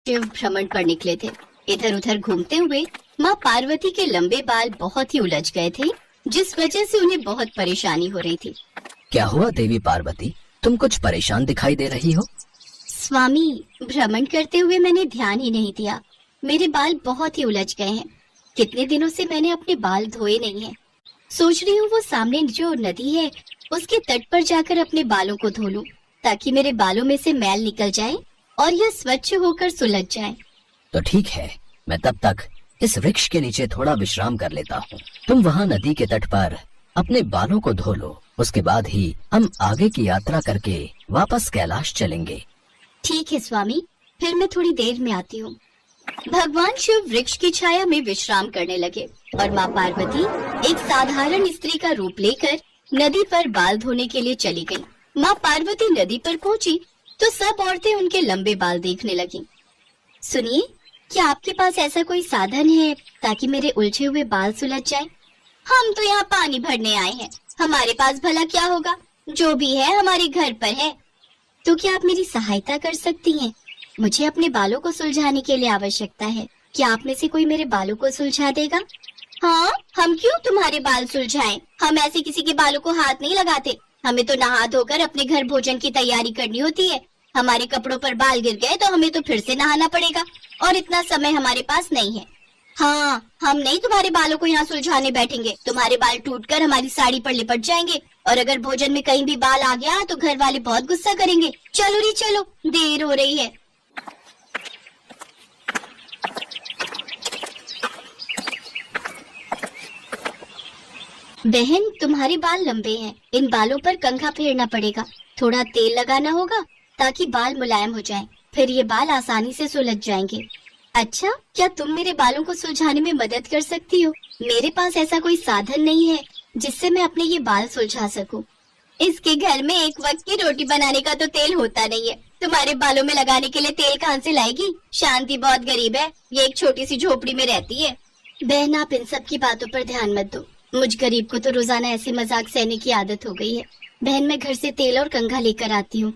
शिव भ्रमण पर निकले थे। इधर उधर घूमते हुए माँ पार्वती के लंबे बाल बहुत ही उलझ गए थे, जिस वजह से उन्हें बहुत परेशानी हो रही थी। क्या हुआ देवी पार्वती, तुम कुछ परेशान दिखाई दे रही हो? स्वामी, भ्रमण करते हुए मैंने ध्यान ही नहीं दिया। मेरे बाल बहुत ही उलझ गए हैं। कितने दिनों से मैंने अपने बाल धोए नहीं हैं। सोच रही हूँ वो सामने जो नदी है उसके तट पर जाकर अपने बालों को धो लूं, ताकि मेरे बालों में से मैल निकल जाए और यह स्वच्छ होकर सुलझ जाए। तो ठीक है, मैं तब तक इस वृक्ष के नीचे थोड़ा विश्राम कर लेता हूँ। तुम वहाँ नदी के तट पर अपने बालों को धो लो, उसके बाद ही हम आगे की यात्रा करके वापस कैलाश चलेंगे। ठीक है स्वामी, फिर मैं थोड़ी देर में आती हूँ। भगवान शिव वृक्ष की छाया में विश्राम करने लगे और माँ पार्वती एक साधारण स्त्री का रूप लेकर नदी पर बाल धोने के लिए चली गई। माँ पार्वती नदी पर पहुँची तो सब औरतें उनके लंबे बाल देखने लगीं। सुनिए, क्या आपके पास ऐसा कोई साधन है ताकि मेरे उलझे हुए बाल सुलझ जाए? हम तो यहाँ पानी भरने आए हैं, हमारे पास भला क्या होगा? जो भी है हमारे घर पर है। तो क्या आप मेरी सहायता कर सकती हैं? मुझे अपने बालों को सुलझाने के लिए आवश्यकता है। क्या आप में से कोई मेरे बालों को सुलझा देगा? हाँ, हम क्यों तुम्हारे बाल सुलझाएं? हम ऐसे किसी के बालों को हाथ नहीं लगाते। हमें तो नहा धोकर अपने घर भोजन की तैयारी करनी होती है। हमारे कपड़ों पर बाल गिर गए तो हमें तो फिर से नहाना पड़ेगा और इतना समय हमारे पास नहीं है। हाँ, हम नहीं तुम्हारे बालों को यहाँ सुलझाने बैठेंगे। तुम्हारे बाल टूटकर हमारी साड़ी पर लिपट जाएंगे और अगर भोजन में कहीं भी बाल आ गया तो घर वाले बहुत गुस्सा करेंगे। चलो री चलो, देर हो रही है। बहन, तुम्हारे बाल लंबे हैं, इन बालों पर कंघा फेरना पड़ेगा। थोड़ा तेल लगाना होगा ताकि बाल मुलायम हो जाएं, फिर ये बाल आसानी से सुलझ जाएंगे। अच्छा, क्या तुम मेरे बालों को सुलझाने में मदद कर सकती हो? मेरे पास ऐसा कोई साधन नहीं है जिससे मैं अपने ये बाल सुलझा सकूं। इसके घर में एक वक्त की रोटी बनाने का तो तेल होता नहीं है। तुम्हारे बालों में लगाने के लिए तेल कहाँ से लाएगी? शांति बहुत गरीब है, ये एक छोटी सी झोपड़ी में रहती है। बहन, आप इन सब की बातों पर ध्यान मत दो। मुझ गरीब को तो रोजाना ऐसे मजाक सहने की आदत हो गई है। बहन, मैं घर से तेल और कंघा लेकर आती हूँ।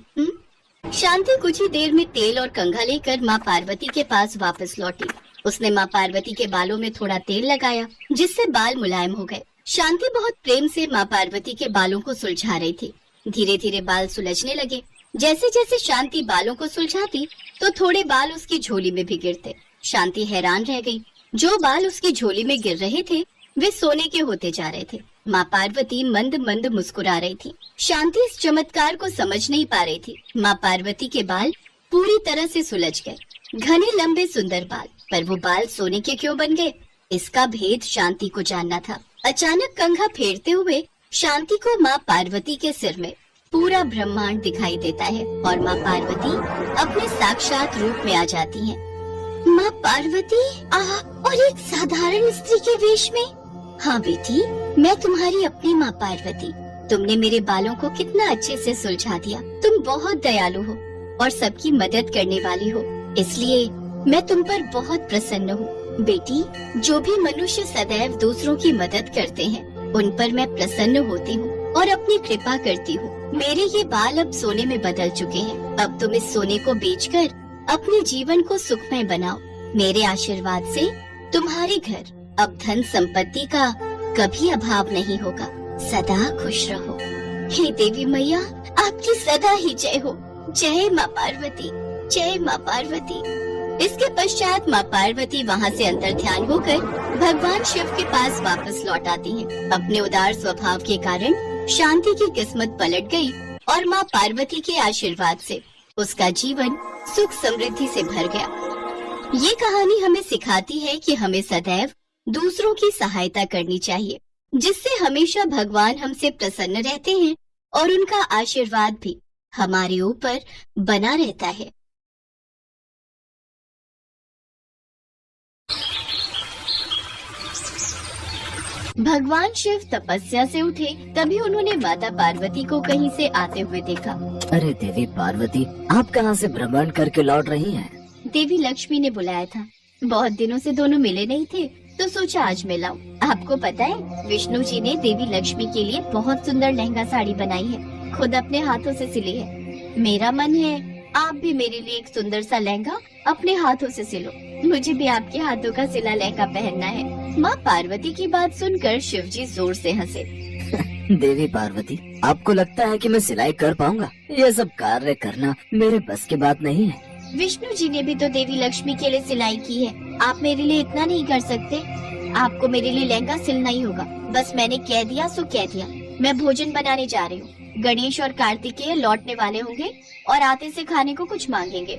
शांति कुछ ही देर में तेल और कंघा लेकर माँ पार्वती के पास वापस लौटी। उसने माँ पार्वती के बालों में थोड़ा तेल लगाया, जिससे बाल मुलायम हो गए। शांति बहुत प्रेम से माँ पार्वती के बालों को सुलझा रही थी। धीरे धीरे बाल सुलझने लगे। जैसे जैसे शांति बालों को सुलझाती तो थोड़े बाल उसकी झोली में भी गिरते। शांति हैरान रह गई। जो बाल उसकी झोली में गिर रहे थे वे सोने के होते जा रहे थे। माँ पार्वती मंद मंद मुस्कुरा रही थी। शांति इस चमत्कार को समझ नहीं पा रही थी। माँ पार्वती के बाल पूरी तरह से सुलझ गए, घने लंबे सुंदर बाल। पर वो बाल सोने के क्यों बन गए, इसका भेद शांति को जानना था। अचानक कंघा फेरते हुए शांति को माँ पार्वती के सिर में पूरा ब्रह्मांड दिखाई देता है और माँ पार्वती अपने साक्षात रूप में आ जाती हैं। माँ पार्वती और एक साधारण स्त्री के वेश में। हाँ बेटी, मैं तुम्हारी अपनी माँ पार्वती। तुमने मेरे बालों को कितना अच्छे से सुलझा दिया। तुम बहुत दयालु हो और सबकी मदद करने वाली हो, इसलिए मैं तुम पर बहुत प्रसन्न हूँ। बेटी, जो भी मनुष्य सदैव दूसरों की मदद करते हैं उन पर मैं प्रसन्न होती हूँ और अपनी कृपा करती हूँ। मेरे ये बाल अब सोने में बदल चुके हैं। अब तुम इस सोने को बेचकर अपने जीवन को सुखमय बनाओ। मेरे आशीर्वाद से तुम्हारे घर अब धन संपत्ति का कभी अभाव नहीं होगा। सदा खुश रहो। हे देवी मैया, आपकी सदा ही जय हो। जय माँ पार्वती, जय माँ पार्वती। इसके पश्चात माँ पार्वती वहाँ से अंतर ध्यान होकर भगवान शिव के पास वापस लौट आती हैं। अपने उदार स्वभाव के कारण शांति की किस्मत पलट गई और माँ पार्वती के आशीर्वाद से उसका जीवन सुख समृद्धि से भर गया। ये कहानी हमें सिखाती है कि हमें सदैव दूसरों की सहायता करनी चाहिए, जिससे हमेशा भगवान हमसे प्रसन्न रहते हैं और उनका आशीर्वाद भी हमारे ऊपर बना रहता है। भगवान शिव तपस्या से उठे तभी उन्होंने माता पार्वती को कहीं से आते हुए देखा। अरे देवी पार्वती, आप कहाँ से भ्रमण करके लौट रही हैं? देवी लक्ष्मी ने बुलाया था। बहुत दिनों से दोनों मिले नहीं थे तो सोचा आज मिलाऊं। आपको पता है, विष्णु जी ने देवी लक्ष्मी के लिए बहुत सुंदर लहंगा साड़ी बनाई है, खुद अपने हाथों से सिली है। मेरा मन है आप भी मेरे लिए एक सुंदर सा लहंगा अपने हाथों से सिलो। मुझे भी आपके हाथों का सिला लहंगा पहनना है। माँ पार्वती की बात सुनकर शिवजी जोर से हंसे। देवी पार्वती, आपको लगता है कि मैं सिलाई कर पाऊंगा? ये सब कार्य करना मेरे बस की बात नहीं है। विष्णु जी ने भी तो देवी लक्ष्मी के लिए सिलाई की है, आप मेरे लिए इतना नहीं कर सकते? आपको मेरे लिए लहंगा सिलना ही होगा। बस मैंने कह दिया सो कह दिया। मैं भोजन बनाने जा रही हूँ। गणेश और कार्तिकेय लौटने वाले होंगे और आते से खाने को कुछ मांगेंगे।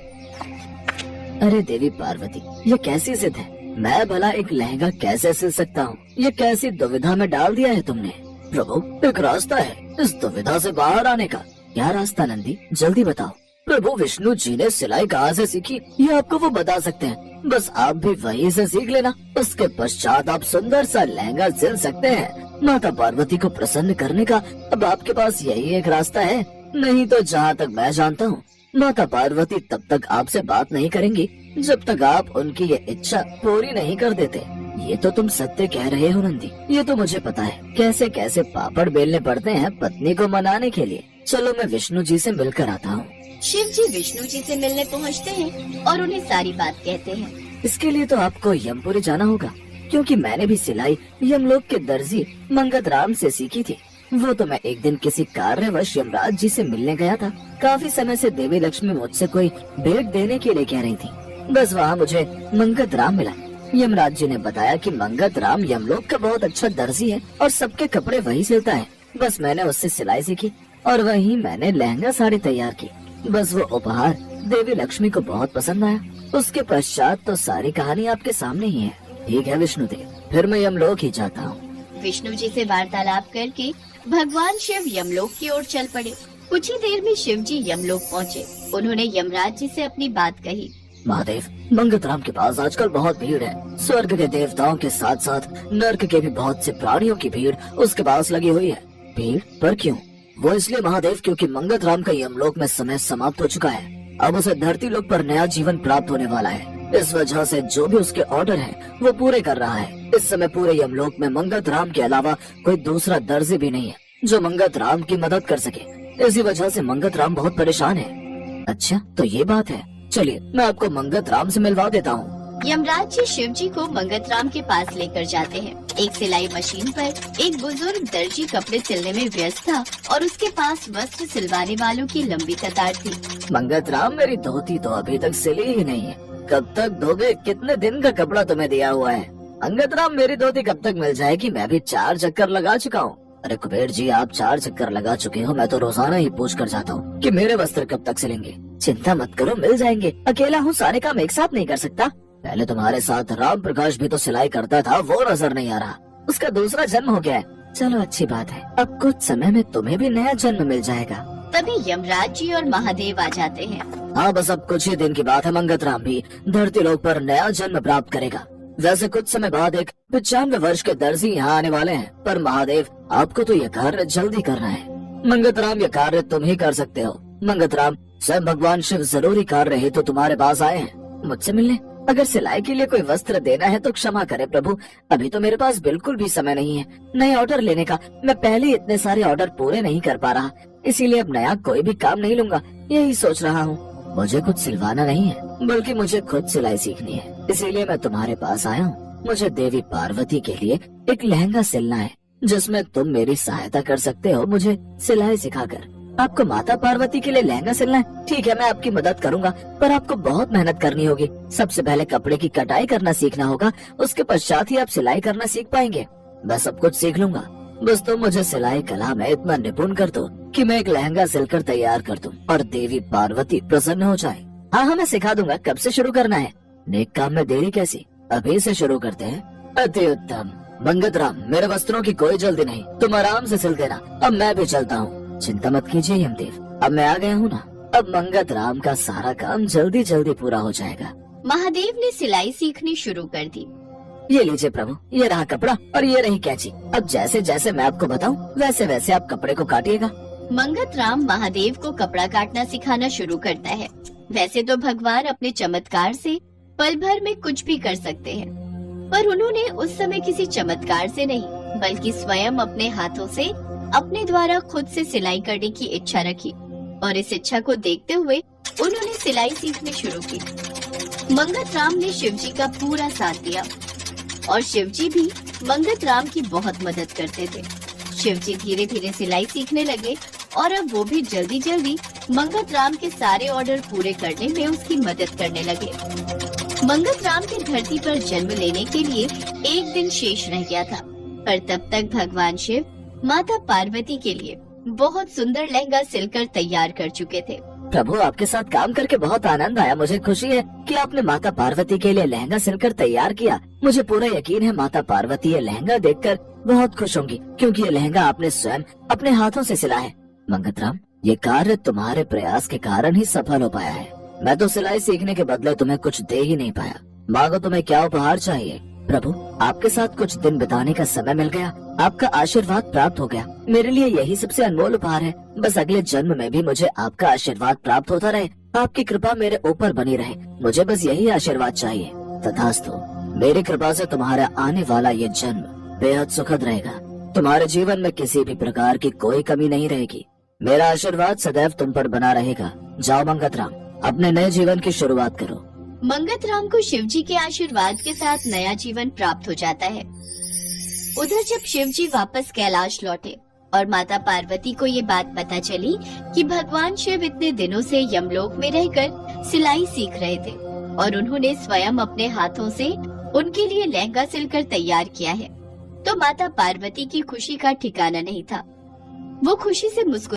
अरे देवी पार्वती, ये कैसी जिद है? मैं भला एक लहंगा कैसे सिल सकता हूँ? ये कैसी दुविधा में डाल दिया है तुमने। प्रभु, एक रास्ता है इस दुविधा से बाहर आने का। क्या रास्ता नंदी, जल्दी बताओ। प्रभु विष्णु जी ने सिलाई कहाँ से सीखी, ये आपको वो बता सकते हैं। बस आप भी वहीं से सीख लेना। उसके पश्चात आप सुंदर सा लहंगा सिल सकते हैं। माता पार्वती को प्रसन्न करने का अब आपके पास यही एक रास्ता है। नहीं तो जहाँ तक मैं जानता हूँ, माता पार्वती तब तक आपसे बात नहीं करेंगी जब तक आप उनकी ये इच्छा पूरी नहीं कर देते। ये तो तुम सत्य कह रहे हो नंदी, ये तो मुझे पता है। कैसे कैसे पापड़ बेलने पड़ते हैं पत्नी को मनाने के लिए। चलो मैं विष्णु जी से मिलकर आता हूँ। शिव जी विष्णु जी से मिलने पहुँचते हैं और उन्हें सारी बात कहते हैं। इसके लिए तो आपको यमपुरी जाना होगा, क्योंकि मैंने भी सिलाई यमलोक के दर्जी मंगत राम से सीखी थी। वो तो मैं एक दिन किसी कार्यवश यमराज जी से मिलने गया था। काफी समय से देवी लक्ष्मी मुझसे कोई भेंट देने के लिए कह रही थी। बस वहाँ मुझे मंगत राम मिला। यमराज जी ने बताया कि मंगत राम यमलोक का बहुत अच्छा दर्जी है और सबके कपड़े वही सिलता है। बस मैंने उससे सिलाई सीखी और वहीं मैंने लहंगा साड़ी तैयार की। बस वो उपहार देवी लक्ष्मी को बहुत पसंद आया। उसके पश्चात तो सारी कहानी आपके सामने ही है। ठीक है विष्णु देव, फिर मैं यमलोक ही जाता हूँ। विष्णु जी से वार्तालाप करके भगवान शिव यमलोक की ओर चल पड़े। कुछ ही देर में शिव जी यमलोक पहुँचे। उन्होंने यमराज जी से अपनी बात कही। महादेव, मंगत राम के पास आजकल बहुत भीड़ है। स्वर्ग के देवताओं के साथ साथ नर्क के भी बहुत से प्राणियों की भीड़ उसके पास लगी हुई है। भीड़ पर क्यों? वो इसलिए महादेव क्योंकि मंगत राम का यमलोक में समय समाप्त हो चुका है। अब उसे धरती लोक पर नया जीवन प्राप्त होने वाला है। इस वजह से जो भी उसके ऑर्डर हैं, वो पूरे कर रहा है। इस समय पूरे यमलोक में मंगत राम के अलावा कोई दूसरा दर्जी भी नहीं है जो मंगत राम की मदद कर सके। इसी वजह से मंगत राम बहुत परेशान है। अच्छा, तो ये बात है। चलिए मैं आपको मंगत राम से मिलवा देता हूँ। यमराज जी शिव जी को मंगत राम के पास लेकर जाते हैं। एक सिलाई मशीन पर एक बुजुर्ग दर्जी कपड़े सिलने में व्यस्त था और उसके पास वस्त्र सिलवाने वालों की लंबी कतार थी। मंगत राम, मेरी धोती तो अभी तक सिली ही नहीं है। कब तक दोगे? कितने दिन का कपड़ा तुम्हें दिया हुआ है? मंगत राम, मेरी धोती कब तक मिल जाएगी? मैं भी 4 चक्कर लगा चुका हूँ। अरे कुबेर जी, आप 4 चक्कर लगा चुके हो। मैं तो रोजाना ही पूछ कर जाता हूँ कि मेरे वस्त्र कब तक सिलेंगे। चिंता मत करो, मिल जाएंगे। अकेला हूँ, सारे काम एक साथ नहीं कर सकता। पहले तुम्हारे साथ राम प्रकाश भी तो सिलाई करता था, वो नजर नहीं आ रहा। उसका दूसरा जन्म हो गया है। चलो अच्छी बात है, अब कुछ समय में तुम्हें भी नया जन्म मिल जाएगा। तभी यमराज जी और महादेव आ जाते हैं। हाँ, बस अब कुछ ही दिन की बात है। मंगत राम भी धरती लोक पर नया जन्म प्राप्त करेगा। वैसे कुछ समय बाद एक 95 वर्ष के दर्जी यहाँ आने वाले हैं, पर महादेव आपको तो ये कार्य जल्दी करना है। मंगत राम, ये कार्य तुम ही कर सकते हो। मंगत राम, स्वयं भगवान शिव जरूरी कार्य है तो तुम्हारे पास आए हैं मुझसे मिलने। अगर सिलाई के लिए कोई वस्त्र देना है तो क्षमा करे प्रभु, अभी तो मेरे पास बिल्कुल भी समय नहीं है नए ऑर्डर लेने का। मैं पहले ही इतने सारे ऑर्डर पूरे नहीं कर पा रहा, इसीलिए अब नया कोई भी काम नहीं लूंगा। यही सोच रहा हूँ। मुझे कुछ सिलवाना नहीं है, बल्कि मुझे खुद सिलाई सीखनी है, इसीलिए मैं तुम्हारे पास आया हूँ। मुझे देवी पार्वती के लिए एक लहंगा सिलना है, जिसमें तुम मेरी सहायता कर सकते हो मुझे सिलाई सिखाकर। आपको माता पार्वती के लिए लहंगा सिलना है? ठीक है, मैं आपकी मदद करूंगा, पर आपको बहुत मेहनत करनी होगी। सबसे पहले कपड़े की कटाई करना सीखना होगा, उसके पश्चात ही आप सिलाई करना सीख पाएंगे। मैं सब कुछ सीख लूंगा, बस तुम मुझे सिलाई कला में इतना निपुण कर दो कि मैं एक लहंगा सिलकर तैयार कर दूं और देवी पार्वती प्रसन्न हो जाए। हाँ हाँ, मैं सिखा दूंगा। कब से शुरू करना है? नेक काम में देरी कैसी, अभी से शुरू करते हैं। अति उत्तम। मंगत राम, मेरे वस्त्रों की कोई जल्दी नहीं, तुम आराम से सिल देना। अब मैं भी चलता हूँ। चिंता मत कीजिए यमदेव, अब मैं आ गया हूँ ना। अब मंगत राम का सारा काम जल्दी जल्दी पूरा हो जाएगा। महादेव ने सिलाई सीखनी शुरू कर दी। ये लीजिए प्रभु, ये रहा कपड़ा और ये रही कैंची। अब जैसे जैसे मैं आपको बताऊं वैसे वैसे आप कपड़े को काटिएगा। मंगत राम महादेव को कपड़ा काटना सिखाना शुरू करता है। वैसे तो भगवान अपने चमत्कार से पल भर में कुछ भी कर सकते हैं, पर उन्होंने उस समय किसी चमत्कार से नहीं बल्कि स्वयं अपने हाथों से अपने द्वारा खुद से सिलाई करने की इच्छा रखी और इस इच्छा को देखते हुए उन्होंने सिलाई सीखनी शुरू की। मंगत राम ने शिवजी का पूरा साथ दिया और शिवजी भी मंगत राम की बहुत मदद करते थे। शिवजी धीरे धीरे सिलाई सीखने लगे और अब वो भी जल्दी जल्दी मंगत राम के सारे ऑर्डर पूरे करने में उसकी मदद करने लगे। मंगत राम के धरती पर जन्म लेने के लिए एक दिन शेष रह गया था, पर तब तक भगवान शिव माता पार्वती के लिए बहुत सुंदर लहंगा सिलकर तैयार कर चुके थे। प्रभु, आपके साथ काम करके बहुत आनंद आया। मुझे खुशी है कि आपने माता पार्वती के लिए लहंगा सिलकर तैयार किया। मुझे पूरा यकीन है माता पार्वती ये लहंगा देखकर बहुत खुश होंगी, क्योंकि ये लहंगा आपने स्वयं अपने हाथों से सिला है। मंगत राम, ये कार्य तुम्हारे प्रयास के कारण ही सफल हो पाया है। मैं तो सिलाई सीखने के बदले तुम्हें कुछ दे ही नहीं पाया। मांगो, तुम्हें क्या उपहार चाहिए? प्रभु, आपके साथ कुछ दिन बिताने का समय मिल गया, आपका आशीर्वाद प्राप्त हो गया। मेरे लिए यही सबसे अनमोल उपहार है। बस अगले जन्म में भी मुझे आपका आशीर्वाद प्राप्त होता रहे, आपकी कृपा मेरे ऊपर बनी रहे। मुझे बस यही आशीर्वाद चाहिए। तथास्तु। मेरी कृपा से तुम्हारा आने वाला ये जन्म बेहद सुखद रहेगा। तुम्हारे जीवन में किसी भी प्रकार की कोई कमी नहीं रहेगी। मेरा आशीर्वाद सदैव तुम पर बना रहेगा। जाओ मंगत राम, अपने नए जीवन की शुरुआत करो। मंगत राम को शिवजी के आशीर्वाद के साथ नया जीवन प्राप्त हो जाता है। उधर जब शिवजी वापस कैलाश लौटे और माता पार्वती को ये बात पता चली कि भगवान शिव इतने दिनों से यमलोक में रहकर सिलाई सीख रहे थे और उन्होंने स्वयं अपने हाथों से उनके लिए लहंगा सिलकर तैयार किया है, तो माता पार्वती की खुशी का ठिकाना नहीं था। वो खुशी से मुस्कुरा